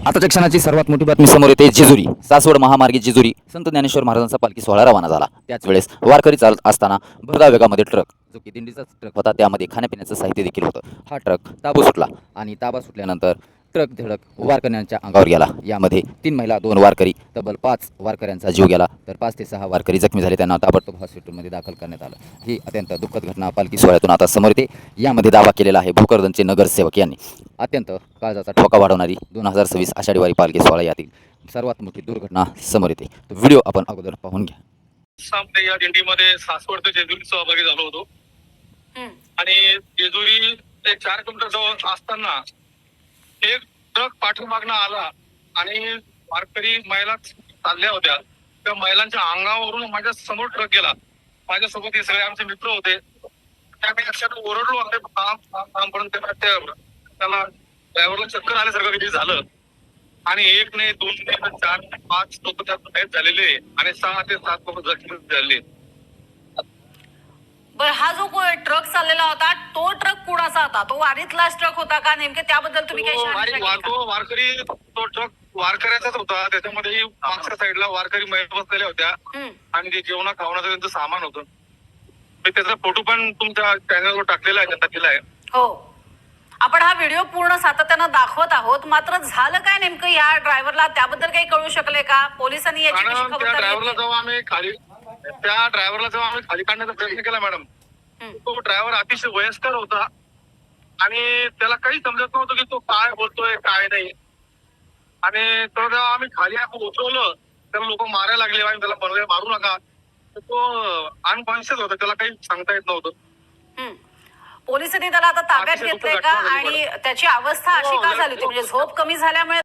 आताच्या क्षणाची सर्वात मोठी बातमी समोर येते. जेजुरी सासवड महामार्गे जेजुरी संत ज्ञानेश्वर महाराजांचा पालखी सोहळा रवाना झाला. त्याच वेळेस वारकरी चालत असताना भरधाव वेगामध्ये ट्रक, जो की दिंडीचा ट्रक होता, त्यामध्ये खाण्यापिण्याचं साहित्य देखील होतं. हा ट्रक ताबा सुटला आणि ताबा सुटल्यानंतर ट्रक धडक वारकऱ्यांच्या अंगावर गेला. यामध्ये 3 महिला, 2 वारकरी, तब्बल 5 वारकऱ्यांचा जीव गेला, तर 5 ते 6 वारकरी जखमी झाले. त्यांना ताबडतोब हॉस्पिटलमध्ये दाखल करण्यात आलं. ही अत्यंत दुःखद घटना पालखी सोहळ्यातून आता समोर येते. यामध्ये दावा केलेला आहे भोकरदनचे नगरसेवक यांनी. अत्यंत काळजाचा ठोका वाढवणारी 2026 आषाढी वारी पालखी सोहळा यातील सर्वात मोठी दुर्घटना समोर येते. तो व्हिडिओ आपण अगोदर पाहून घ्या. सामने या दिंडीमध्ये सासवड ते जेजुरी सहभागी झालो होतो आणि जेजुरी ते 4 किलोमीटर जवळ असताना एक ट्रक पाठीमागनं आला आणि वारकरी महिला चालल्या होत्या. त्या महिलांच्या अंगावरून माझ्या समोर ट्रक गेला. माझ्यासोबत हे सगळे आमचे मित्र होते. त्यामुळे अक्षरशः ओरडलो अरे पर्यंत त्याला ड्रायव्हरला चक्कर आल्यासारखं किती झालं. आणि 1 नाही 2 नाही 4 5 लोक त्यात मयत झालेले आणि 6 ते 7 लोक जखमी झाले. बर, हा जो ट्रक चाललेला होता तो ट्रक कुणाचा होता? तो वारीतलाच ट्रक होता का? नेमके त्याबद्दल तुम्ही काही शहानिशा केली का? वारकरी तो ट्रक वारकऱ्याचाच होता. त्याच्यामध्ये मागच्या साईडला वारकरी महिला बसलेल्या होत्या आणि ते जेवणा खावण्याचं त्यांचं सामान होतं. मी त्याचा फोटो पण तुमच्या चॅनलवर टाकलेला आहे, त्यांना दिला आहे. हो, आपण हा व्हिडिओ पूर्ण सातत्यानं दाखवत आहोत. मात्र झालं काय नेमकं या ड्रायव्हरला? त्याबद्दल काही कळू शकले का? पोलिसांनी याची कशी कारण त्या खबरदारी ड्रायव्हरला घेतली? जेव्हा आम्ही खाली काढण्याचा प्रयत्न केला मॅडम, तो ड्रायव्हर अतिशय वयस्कर होता आणि त्याला काही समजत नव्हतं की तो काय बोलतोय काय नाही. आणि तो जेव्हा आम्ही खाली उचलवलं त्याला लोक मारायला लागले आणि त्याला म्हणले मारू नका. तर तो अनकॉन्शियस होता, त्याला काही सांगता येत नव्हतं. पोलिसांनी त्याला आता ताब्यात अतिशय घेतलंय दुःखद का? घटना झाली आणि त्याची अवस्था अशी का झाली होती? म्हणजे झोप कमी झाल्यामुळे